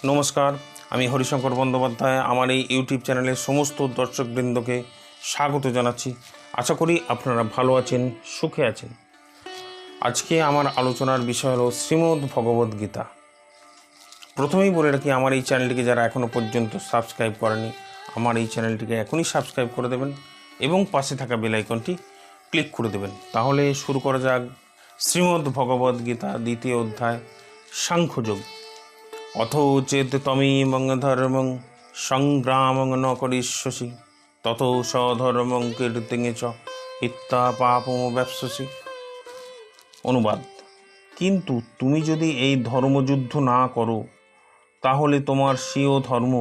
নমস্কার, আমি হরিশঙ্কর বন্দ্যোপাধ্যায়। আমার এই ইউটিউব চ্যানেলের সমস্ত দর্শকবৃন্দকে স্বাগত জানাচ্ছি। আশা করি আপনারা ভালো আছেন, সুখে আছেন। আজকে আমার আলোচনার বিষয় হলো শ্রীমদ্ ভগবদ্ গীতা। প্রথমেই বলে রাখি, আমার এই চ্যানেলটিকে যারা এখনও পর্যন্ত সাবস্ক্রাইব করেনি, আমার এই চ্যানেলটিকে এখনই সাবস্ক্রাইব করে দেবেন এবং পাশে থাকা বেল আইকনটি ক্লিক করে দেবেন। তাহলে শুরু করা যাক শ্রীমদ্ ভগবদ্ গীতা, দ্বিতীয় অধ্যায়, সাংখ্যযোগ। অথ চেত তমিমং ধর্মং সংগ্রামং ন করিষ্যসি তত স্বধর্মং কীর্তিঙে চ হিত্বা পাপম ব্যবসসি। অনুবাদ: কিন্তু তুমি যদি এই ধর্মযুদ্ধ না করো, তাহলে তোমার স্বীয় ধর্ম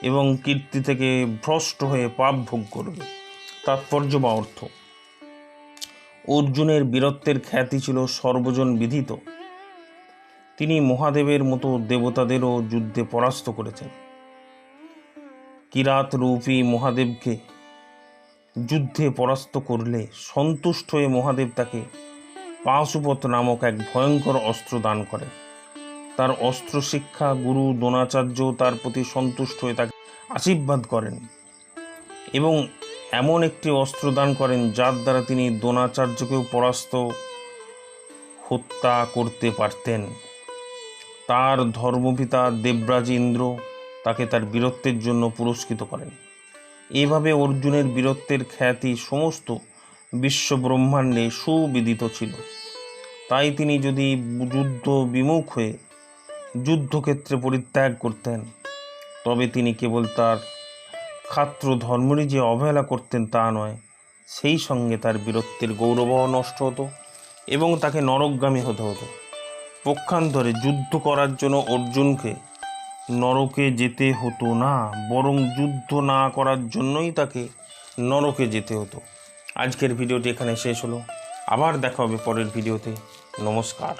এবং কীর্তি থেকে ভ্রষ্ট হয়ে পাপ ভোগ করবে। তাৎপর্য বা অর্থ: অর্জুনের বীরত্বের খ্যাতি ছিল সর্বজন বিদিত। তিনি মহাদেবের মতো দেবতাদেরও যুদ্ধে পরাস্ত করেছেন। কিরাত রূপী মহাদেবকে যুদ্ধে পরাস্ত করলে সন্তুষ্ট হয়ে মহাদেব তাকে পাশুপত নামক এক ভয়ঙ্কর অস্ত্র দান করেন। তার অস্ত্র শিক্ষা গুরু দ্রোণাচার্য তার প্রতি সন্তুষ্ট হয়ে তাকে আশীর্বাদ করেন এবং এমন একটি অস্ত্র দান করেন যার দ্বারা তিনি দ্রোণাচার্যকেও পরাস্ত হত্যা করতে পারতেন। তার ধর্মপিতা দেবরাজ ইন্দ্র তাকে তার বীরত্বের জন্য পুরস্কৃত করেন। এভাবে অর্জুনের বীরত্বের খ্যাতি সমস্ত বিশ্বব্রহ্মাণ্ডে সুবিদিত ছিল। তাই তিনি যদি যুদ্ধ বিমুখ হয়ে যুদ্ধক্ষেত্রে পরিত্যাগ করতেন, তবে তিনি কেবল তার ক্ষাত্র ধর্মেরই যে অবহেলা করতেন তা নয়, সেই সঙ্গে তার বীরত্বের গৌরবও নষ্ট হতো এবং তাকে নরকগামী হতে হতো। পক্ষান্তরে যুদ্ধ করার জন্য অর্জুনকে নরকে যেতে হতো না, বরং যুদ্ধ না করার জন্যই তাকে নরকে যেতে হতো। আজকের ভিডিওটি এখানে শেষ হলো। আবার দেখা হবে পরের ভিডিওতে। নমস্কার।